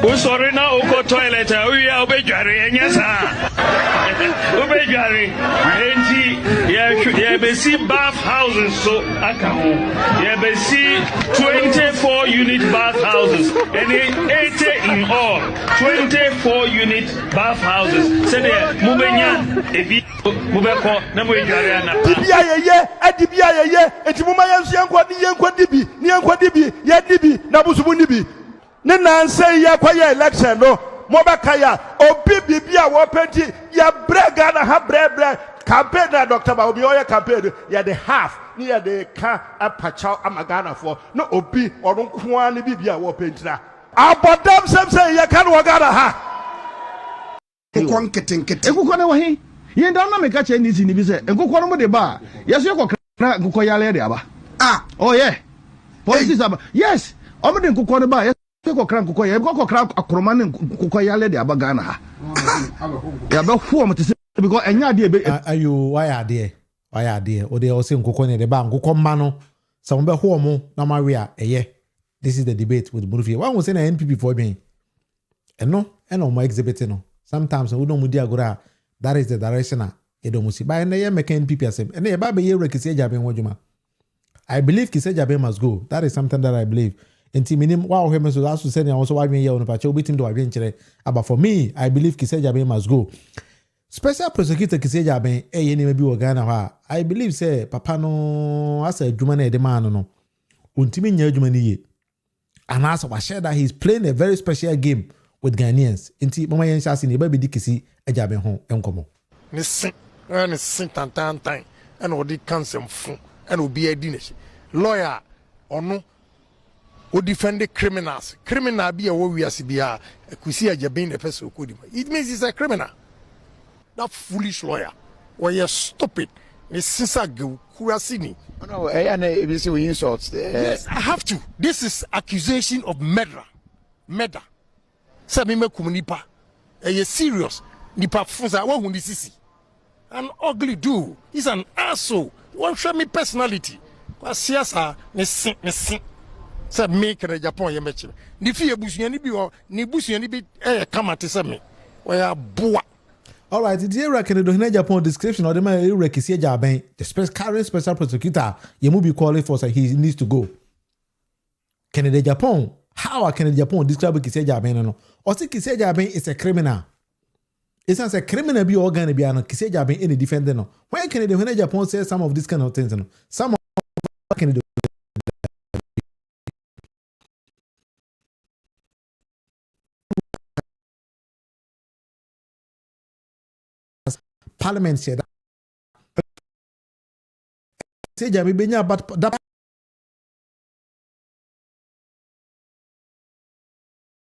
O sorry na o go toilet we obedware enyesa. Obedware enti ye be see bath houses so aka ho. Ye be see 24 unit bath houses and 80 in all 24 unit bath houses. Say there mubenya ebi mubeko na mo edware na. Dibia ye adibia ye enti muma yansu yankwa dibi ni yankwa dibi ye dibi na busubu dibi. Ne nanse ya kwa ya election no mobaka ya obi bibia wo penti ya brega na ha bre campaign na Dr. Baobi oya campaign ya the half ni ya the ka apacha amagana for no obi orun kwa ni bibia wo penti na abodam sem ya kan wo gana ha kokon ketenkete ekukọ na wahi ye nda na meka che ndisi ni bi se ekukọ no mo de ba yeso ekọ na ekukọ ya le de aba oh yeah policies aba yes o mo de ekukọ no ba ko kran ko ye ko kran akroma ne ko yale de abagana ha ya be hu o mtese because enya de be ayo why are there o de o se nkoko ne de ba nkoko ma no so mo be hu o mo na ma we a eye this is the debate with Munufie one will say na NPP for me eno mo exhibit no sometimes we don't mudi agora that is the direction e do musi ba na ye make NPP asem ene ye ba be ye rekisi Agyabeng wodjuma I believe Kissi Agyabeng must go that is something that I believe. Enti minim wa o heme so that to say na also wa dwen ye on pa che obitim do wa dwen kire but for me I believe Kissi Agyabeng must go. Special prosecutor Kissi Agyabeng ye ne bi wo Ghana ha I believe say papa no asa adwuma na de man no ontimi nya adwuma ni ye and as wa share that he's playing a very special game with Ghanaians. Enti mama yen shasi ne ba bi di Kissi Agyabeng ho enkomo ne sin tantan and odi cancel fu and obi adi ne lawyer ono o defend the criminals. Criminal be a warriors be a Kissi Agyabeng the person who it means he's a criminal. That foolish lawyer. Why you stupid? It's Sisag Kurasini. No, and if you insults. Yes, I have to. This is accusation of murder. Murder. Sabime Kumunipa. A serious. Nipa Funza, one who is an ugly dude. He's an asshole. One show me personality. Siasa, ne say make the Japan ye mechi ni fi ebusuan ni bi o ni busuan ni bi kamate say me we aboa. All right, the era can do in Japan description or the man Kissi Agyabeng the current special prosecutor ye mu be calling for say he needs to go. Can the Japan how can the Japan describe Kissi Agyabeng no or say Kissi Agyabeng is a criminal. It's not a criminal be organ be an Kissi Agyabeng any defender no. Why can the Japan say some of these kind of things no? Some of can do Parliament said that say Jami Benya but that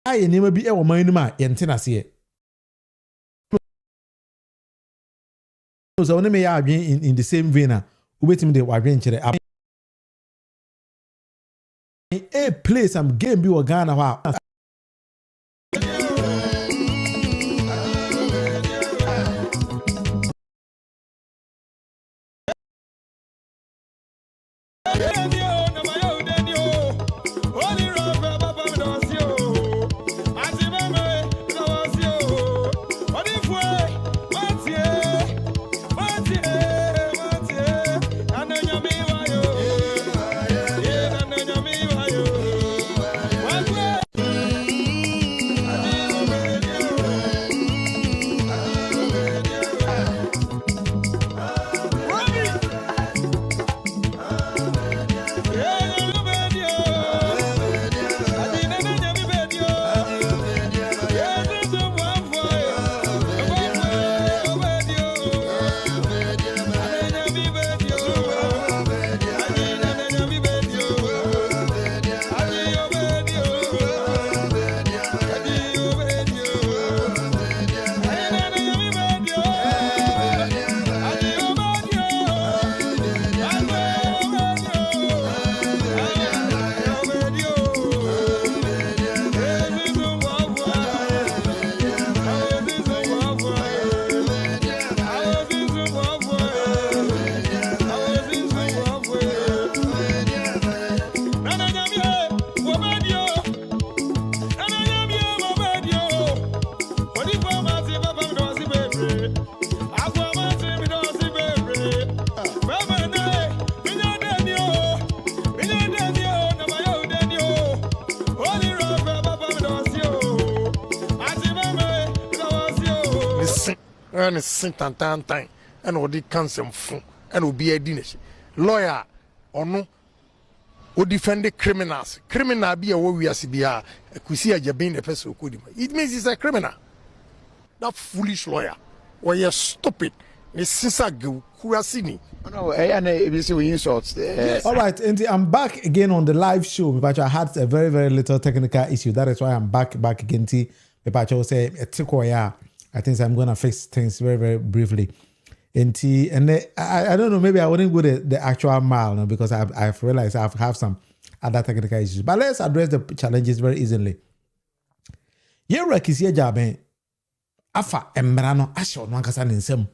I never be a woman ma yentina see so when me ya in the same vein ubetim de wadwen kire a play some game be wo Ghana ha and a Saint-Antan time, and all the cancer and will be a dinner. Lawyer or no, who defend the criminals. Criminal be a we are CBR, Kissi Agyabeng the person who could. It means he's a criminal. That foolish lawyer, where you stupid. It's Sisagu, who are seen. No, and ABC insults. All right, and I'm back again on the live show. But I had a very, very little technical issue. That is why I'm back again. But I will say, I think I'm going to fix things very, very briefly. And I don't know, maybe I wouldn't go the actual mile now because I've realized I have some other technical issues. But let's address the challenges very easily. Here, Kissi Agyabeng, afa embrano asho no ankasa nsem.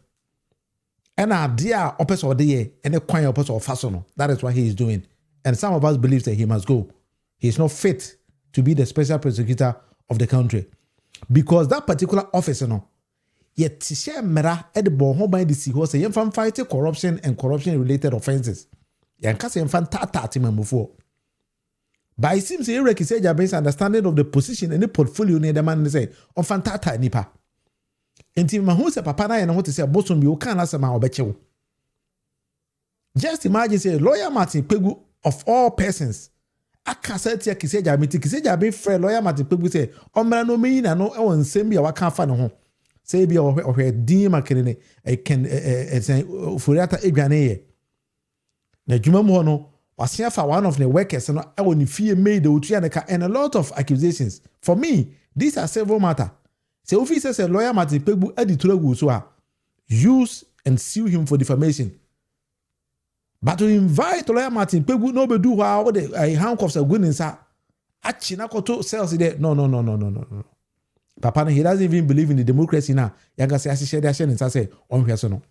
And idea opes or the and a coin opes or fasono. That is what he is doing. And some of us believe that he must go. He is not fit to be the special prosecutor of the country. Because that particular office, yet to share mera at the boho by the sea horse, a fan fighting corruption and corruption related offenses. Yankasa fan tata before. But it seems Kissi Agyabeng's understanding of the position and the portfolio near the man say, on fantata nipa. Enti mahu se papa na ye no to say bosom bi o kan asema obechewo. Just imagine say lawyer Martin Pegu of all persons akasa tia Kissi Agyabeng frɛ lawyer Martin Pegu say omra no meyi na no e won nsɛm bi a waka fa ne ho. Say bi ohwe din makene ne e ken say furiata edwane ye. Na dwuma mu ho no wasia fa one of the workers no e won fie made the utua ne ka and a lot of accusations. For me, these are several matters. So if he says a lawyer Martin Pegu editorial so use and sue him for defamation. But to invite lawyer Martin Pegu no be do how the handcuffs are going inside. Achina koto sells it. No. Papa he doesn't even believe in the democracy now. Yanga say share their share and say on no.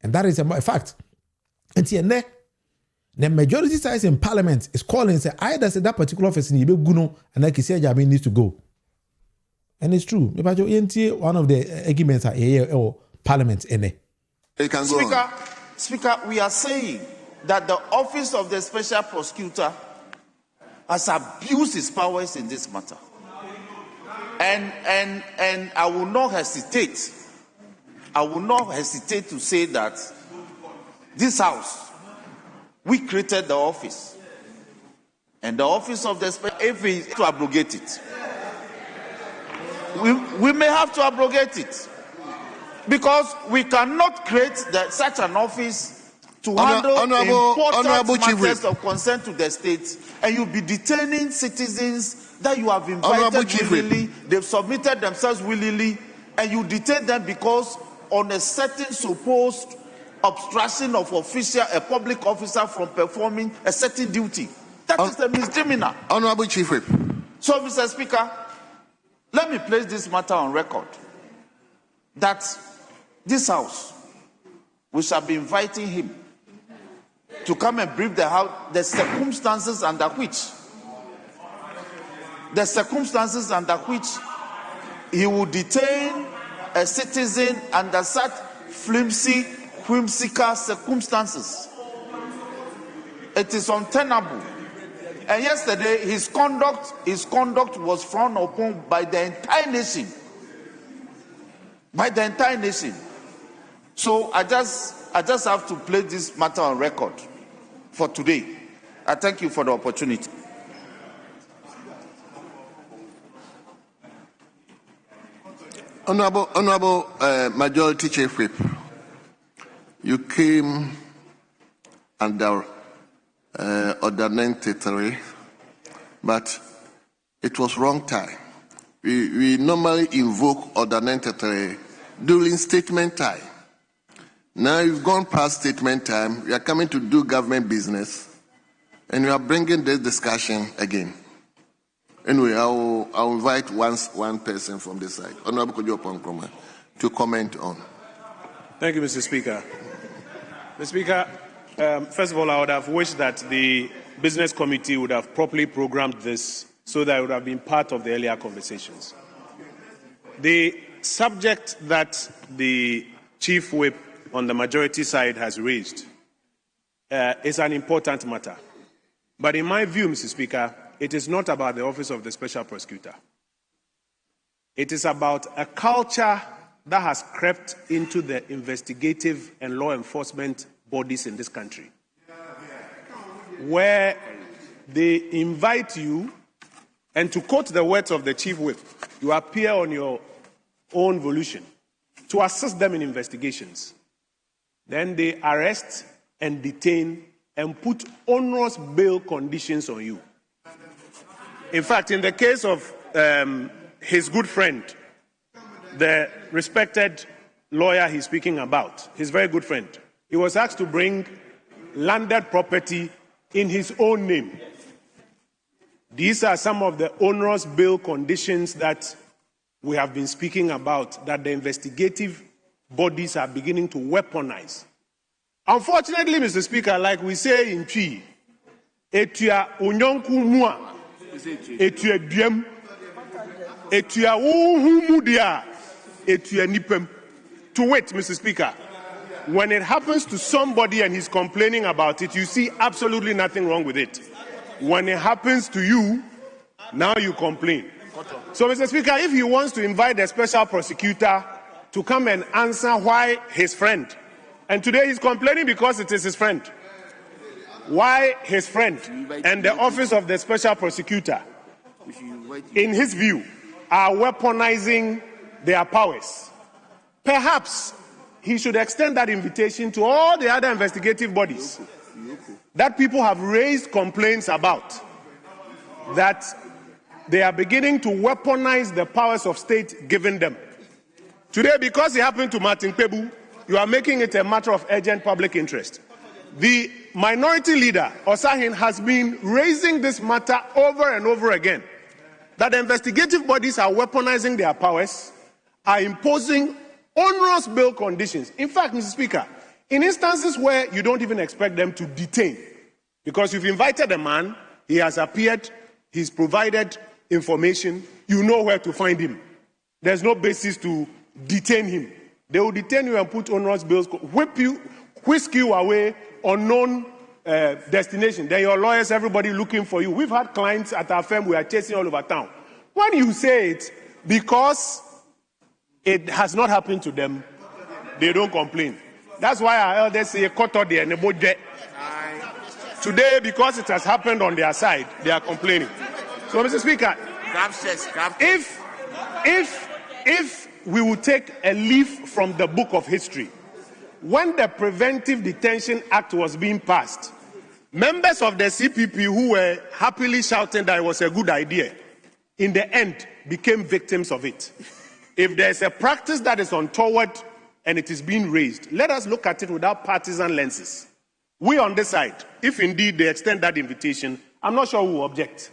And that is a fact. And the majority size in parliament is calling say either say that particular office in Guno and like Kissi Agyabeng needs to go. And it's true. One of the arguments are parliament. Speaker, we are saying that the office of the special prosecutor has abused his powers in this matter. And I will not hesitate. I will not hesitate to say that this house, we created the office. And the office of the special, if we to abrogate it. We may have to abrogate it because we cannot create such an office to handle important matters of concern to the state, and you'll be detaining citizens that you have invited willingly, they've submitted themselves willingly, and you detain them because on a certain supposed obstruction of a public officer from performing a certain duty. That is a misdemeanor. Honorable Chief Whip. So, Mr. Speaker, let me place this matter on record that this house, we shall be inviting him to come and brief the house the circumstances under which he will detain a citizen under such flimsy, whimsical circumstances. It is untenable. And yesterday, his conduct was frowned upon by the entire nation. So I just have to place this matter on record for today. I thank you for the opportunity. Honorable Majority Chief Whip, you came under Order 93, but it was wrong time. We normally invoke Order 93 during statement time. Now you've gone past statement time, we are coming to do government business, and we are bringing this discussion again. Anyway, I'll invite one person from this side, Honorable Kojo Ponkroma, to comment on. Thank you, Mr. Speaker. Mr. Speaker, first of all, I would have wished that the business committee would have properly programmed this so that it would have been part of the earlier conversations. The subject that the Chief Whip on the majority side has raised is an important matter. But in my view, Mr. Speaker, it is not about the office of the special prosecutor. It is about a culture that has crept into the investigative and law enforcement bodies in this country, where they invite you, and to quote the words of the Chief Whip, you appear on your own volition to assist them in investigations. Then they arrest and detain and put onerous bail conditions on you. In fact, in the case of his good friend, the respected lawyer he's speaking about, his very good friend, he was asked to bring landed property in his own name. These are some of the onerous bail conditions that we have been speaking about, that the investigative bodies are beginning to weaponize. Unfortunately, Mr. Speaker, like we say in Twi, etua unyonku mua, etua diem, etua uhumudia, etua nipem. To wait, Mr. Speaker, when it happens to somebody and he's complaining about it, you see absolutely nothing wrong with it. When it happens to you, now you complain. So, Mr. Speaker, if he wants to invite the special prosecutor to come and answer why his friend, and today he's complaining because it is his friend, why his friend and the office of the special prosecutor, in his view, are weaponizing their powers, perhaps he should extend that invitation to all the other investigative bodies that people have raised complaints about, that they are beginning to weaponize the powers of state given them. Today, because it happened to Martin Kpebu, you are making it a matter of urgent public interest. The minority leader, Osahin, has been raising this matter over and over again, that the investigative bodies are weaponizing their powers, are imposing onerous bail conditions. In fact, Mr. Speaker, in instances where you don't even expect them to detain, because you've invited a man, he has appeared, he's provided information, you know where to find him. There's no basis to detain him. They will detain you and put onerous bills, whisk you away, unknown destination. Then your lawyers, everybody looking for you. We've had clients at our firm we are chasing all over town. When you say it, because it has not happened to them, they don't complain. That's why our elders say, today, because it has happened on their side, they are complaining. So, Mr. Speaker, if we will take a leaf from the book of history, when the Preventive Detention Act was being passed, members of the CPP who were happily shouting that it was a good idea, in the end became victims of it. If there's a practice that is untoward and it is being raised, let us look at it without partisan lenses. We on this side, if indeed they extend that invitation, I'm not sure we will object.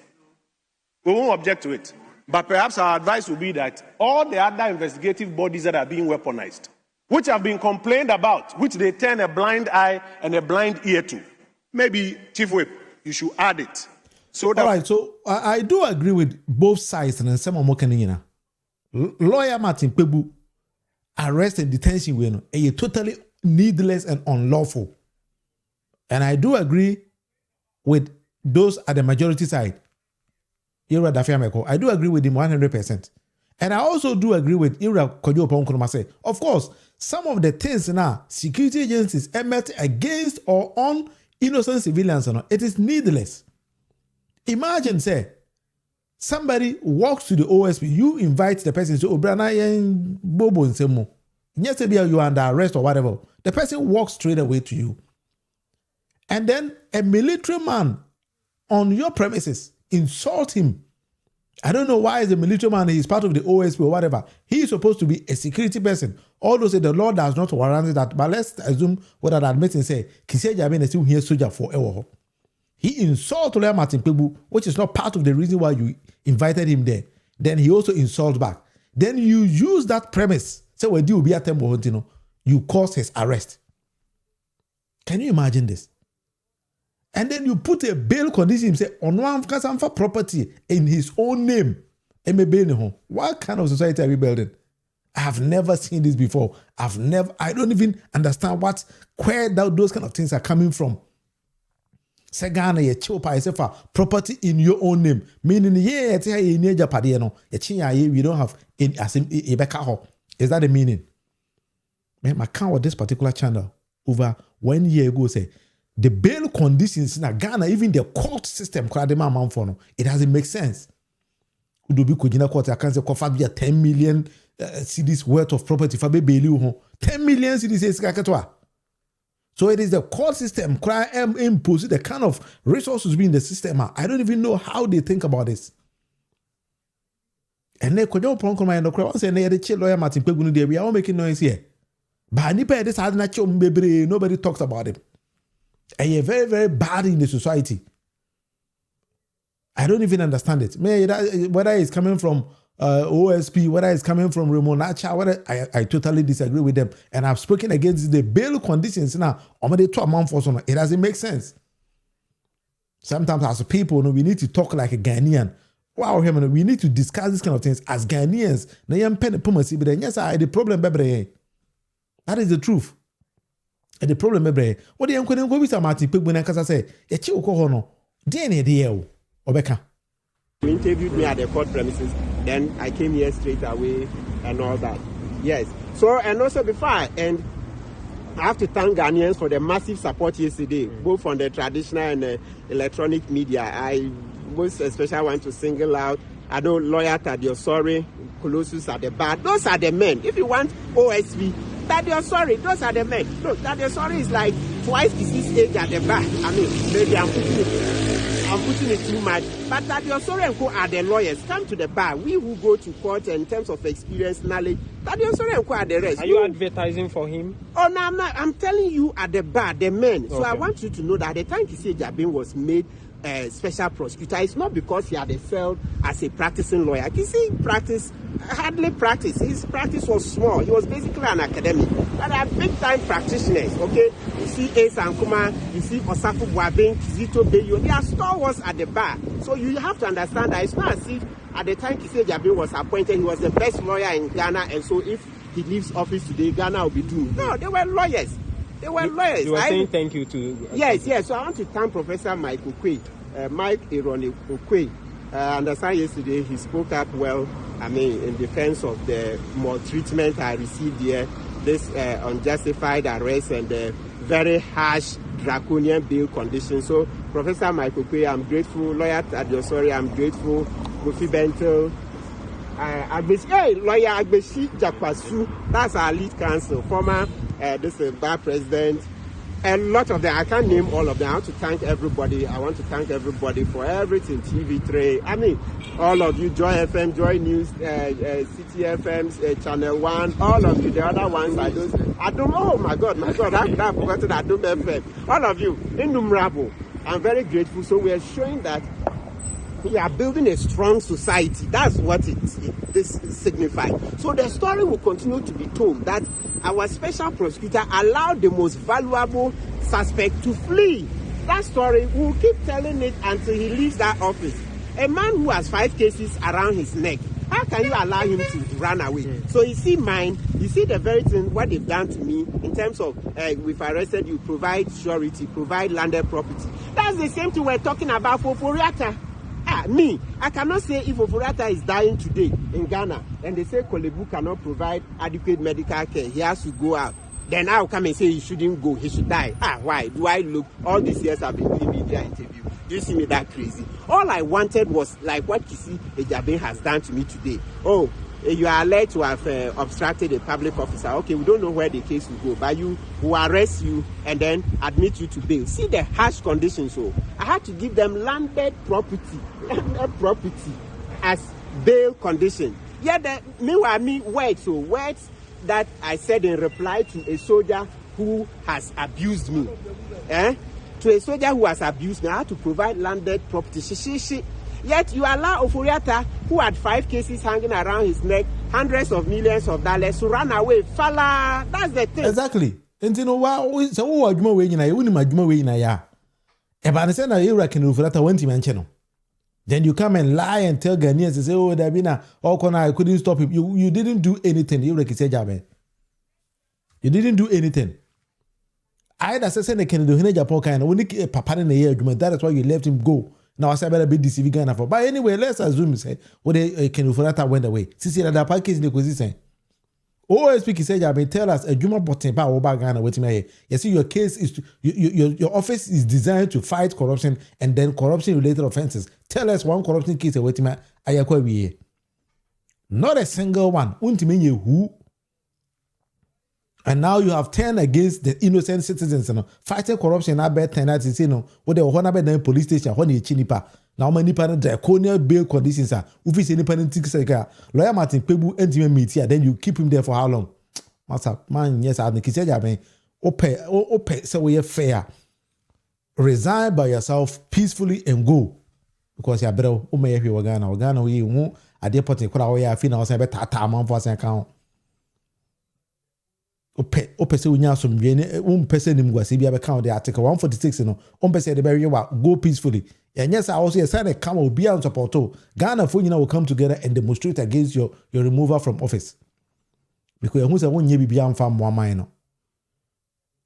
We won't object to it. But perhaps our advice will be that all the other investigative bodies that are being weaponized, which have been complained about, which they turn a blind eye and a blind ear to, maybe, Chief Whip, you should add it. So that all right, so I do agree with both sides. And some of them, Lawyer Martin Kpebu arrest and detention are totally needless and unlawful. And I do agree with those at the majority side. I do agree with him 100%. And I also do agree with Ira Kojo Ponkurumase. Of course, some of the things now, security agencies emit against or on innocent civilians, it is needless. Imagine, say, somebody walks to the OSP, you invite the person to Obrana and Bobo and Semo. Yesterday you are under arrest or whatever. The person walks straight away to you. And then a military man on your premises insult him. I don't know why the military man is part of the OSP or whatever. He is supposed to be a security person. Although say the law does not warrant that, but let's assume what I admit and say, Kissi Agyabeng is still here soldier forever. He insulted Lawyer Martin Kpebu, which is not part of the reason why you invited him there. Then he also insulted back. Then you use that premise. Say, well, you be at temple, you cause his arrest. Can you imagine this? And then you put a bail condition, say, on one property in his own name. What kind of society are we building? I have never seen this before. I don't even understand where those kind of things are coming from. Segana ye chopa for property in your own name. Meaning, we don't have any Is that the meaning? Man, my count with this particular channel over 1 year ago say the bail conditions in Ghana, even the court system, it doesn't make sense. Court, I can say cover 10 million cedis worth of property for bail. 10 million cedis is kakatwa. So it is the court system impose the kind of resources in the system. I don't even know how they think about this. And they could not my crowd say they chill lawyer Martin Pegunu there. We are all making noise here. But this had natural baby, nobody talks about it. And you're very, very bad in the society. I don't even understand it. Whether it's coming from OSP, whether it's coming from Ramonacha, I totally disagree with them. And I've spoken against the bail conditions now. It doesn't make sense. Sometimes as people, we need to talk like a Ghanaian. Wow, we need to discuss these kind of things as Ghanaians. The problem, baby. That is the truth. And the problem, baby. What do you go with Martin Pigman and Casa say? A chill cohono. DNA, Obeka. You interviewed me at the court premises, then I came here straight away and all that. Yes. So, and also before I end, I have to thank Ghanaians for the massive support yesterday, both from the traditional and electronic media. I most especially want to single out, I know lawyer Tadiosori, Colossus at the bar. Those are the men. If you want OSP, Tadiosori, those are the men. Look, Tadiosori is like twice Kissi's age at the bar. I mean, maybe I'm putting it too much. But Tadiosori and Co are the lawyers. Come to the bar. We who go to court in terms of experience, knowledge, Tadiosori and Co are the rest. Are you advertising for him? Oh, no, I'm not. I'm telling you at the bar, the men. So okay. I want you to know that at the time Kissi Agyabeng was made special prosecutor, it's not because he had excelled as a practicing lawyer. Kissi hardly practiced. His practice was small. He was basically an academic. But they are big-time practitioners, okay? You see Ace and Kuma, you see Osafu Boabeng, Kizito Beyo. They are stalwarts at the bar. So you have to understand that it's not as if at the time Kissi Agyabeng was appointed, he was the best lawyer in Ghana, and so if he leaves office today, Ghana will be doomed. No, they were lawyers. They were lawyers. You were saying thank you to... Yes. So I want to thank Professor Mike Okwe. Mike Ironi Okwe, I understand yesterday he spoke up well, I mean, in defense of the maltreatment I received here, this unjustified arrest and the very harsh draconian bail conditions. So, Professor Mike Okwe, I'm grateful. Lawyer Tadiosori, I'm grateful. Munufie Bento, Lawyer Agbeshi Jakwasu, that's our lead counsel, former bar president. A lot of them, I can't name all of them. I want to thank everybody. I want to thank everybody for everything. TV3, I mean, all of you, Joy FM, Joy News, City FM, Channel 1, all of you, the other ones, I don't know, oh my God, I've forgotten Adom FM. All of you, innumerable. I'm very grateful. So we are showing that we are building a strong society. That's what this signifies. So the story will continue to be told that our special prosecutor allowed the most valuable suspect to flee. That story, we'll keep telling it until he leaves that office. A man who has 5 cases around his neck, how can you allow him to run away? So you see mine, you see the very thing, what they've done to me in terms of if arrested, you provide surety, provide landed property. That's the same thing we're talking about for Oforiatta. Me, I cannot say if Oforiatta is dying today in Ghana and they say Kolebu cannot provide adequate medical care, he has to go out. Then I'll come and say he shouldn't go, he should die. Why? Do I look? All these years I've been doing media interview. Do you see me that crazy? All I wanted was like what Kissi Agyabeng has done to me today. Oh, you are alleged to have obstructed a public officer. Okay, we don't know where the case will go, but you will arrest you and then admit you to bail. See the harsh conditions. So I had to give them landed property as bail condition. Yeah, meanwhile, words that I said in reply to a soldier who has abused me. To a soldier who has abused me, I had to provide landed property. Yet you allow Oforiatta, who had 5 cases hanging around his neck, hundreds of millions of dollars, to run away. Fala, that's the thing. Exactly. And you know why? So what you way in a unimaguma way in a ya. About the same era can Oforiatta went to mention. Then you come and lie and tell Ghanaians and say, oh, Dabina, I couldn't stop him. You didn't do anything. You didn't do anything. I said they can do Japan kind of only papa in a year. That is why you let him go. Now I said better be deceiving Ghana for. But anyway, let's assume say what they can Oforiatta went away. Sisi that package in the position. OSP Kissi Agyabeng tell us a Juma Botin ba oba Ghana wetin here. You see, your case is your office is designed to fight corruption and then corruption related offenses. Tell us one corruption case wetin ayakwa we. Not a single one. Untimenye who. And now you have turned against the innocent citizens, fighting corruption. I bet 10 nights, what they want to be police station, when you chinipa. Now, many panel draconian bail conditions are. If it's independent tickets, lawyer Martin Pebu intimate meet here, then you keep him there for how long? Master, man, yes, I think Kissi Agyabeng, so we are fair. Resign by yourself peacefully and go. Because you are better, if you are Ghana, we won't, at the point, I feel now, say, better, man, for account. Ope se unya some person nim gwase bia be count the article 146 no pese de be go peacefully. And yes, I also say come will be on support. Ghana for will come together and demonstrate against your removal from office. Because who say won ye bia amfa mo aman no.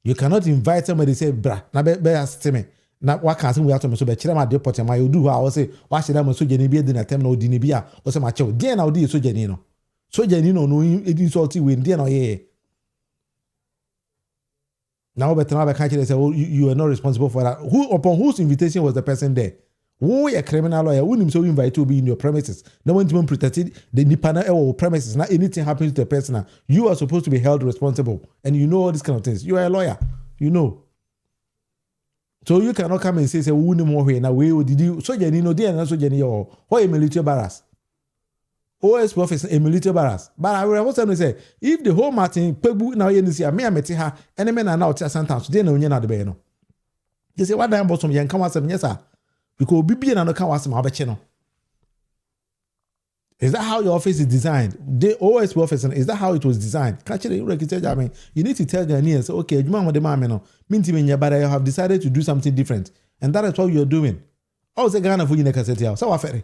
You cannot invite somebody say bra na be assist me. Na wa kan say we have to so be kire ma deport ma you do how I say wa sheda ma soja ni bia di na tem na odi ni bia o say ma che dey na odi soja ni no. Soja ni no insult we dey na ye. Now, but now I can't say, oh, you are not responsible for that. Who upon whose invitation was the person there? Who a criminal lawyer? Who him so invite to be in your premises? No one even protected the Nipana or premises. Not anything happens to the person. You are supposed to be held responsible, and you know all these kind of things. You are a lawyer, you know. So you cannot come and say, "Who no more here now? We did you so Jenny no dear and so Jenny or a military barracks." OSP office a military barracks. But I will also say, if the whole Martin Pebu now you see a me her and men are now sometimes they know you're not the beno. You say what damn bottom young come some yes sir. Because BB and can was my channel. Is that how your office is designed? The OSP office, is that how it was designed? Catch it, you need to tell Ghanaians, okay, you want the man, but I have decided to do something different. And that is what you're doing. I was a Ghana for you next set so I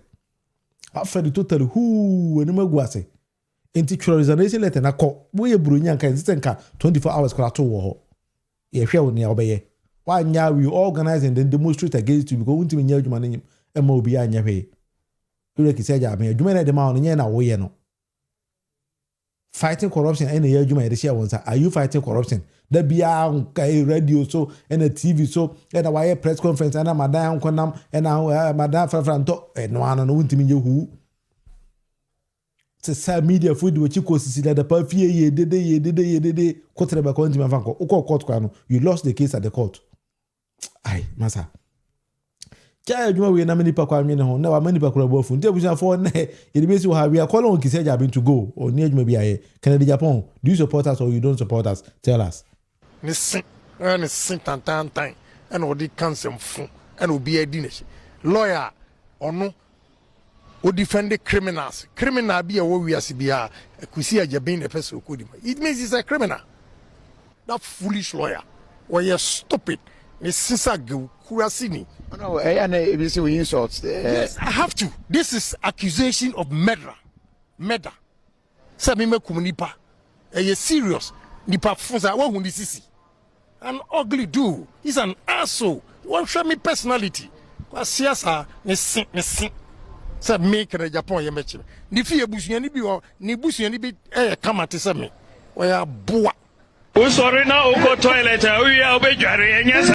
after the total who and no guase. Intitulation letter na call. We a brunya can sit 24 hours call to war. If you will obey. Why now we organize and then demonstrate against you because we need money and more behind your pay. You like Kissi Agyabeng, you may not demand in your way, no. Fighting corruption any year you may share once. Are you fighting corruption? There be a radio so and a TV so and a wire press conference and a Madame Konam and a Madame Franto and no one known to me who. It's a media food which you could see that the perfia ye did quarter of a continent court. You lost the case at the court. Aye, Massa. Child, you know, many people now many people both from television for it means we are calling Kissi Agyabeng to go or near maybe a Canada Japan. Do you support us or you don't support us? Tell us. And time and all the cancer and will be a dinner. Lawyer or no or defend the criminals. Criminal be a warrior CBR. Kissi Agyabeng the person who could. It means he's a criminal. That foolish lawyer. Or you're stupid. It's Sisa Kurasini. No, and we insults. Yes, I have to. This is accusation of murder. Murder. Sabime Kumunipa. A serious. Nipa Fonza, one who is an ugly dude. He's an asshole. What show me personality? Siasa, Nessin. Sab make a Japan Yamechi. Nifia Busiani be or Nibusiani be a Kamatissami. Where boa. Sorry now, go toilet. We are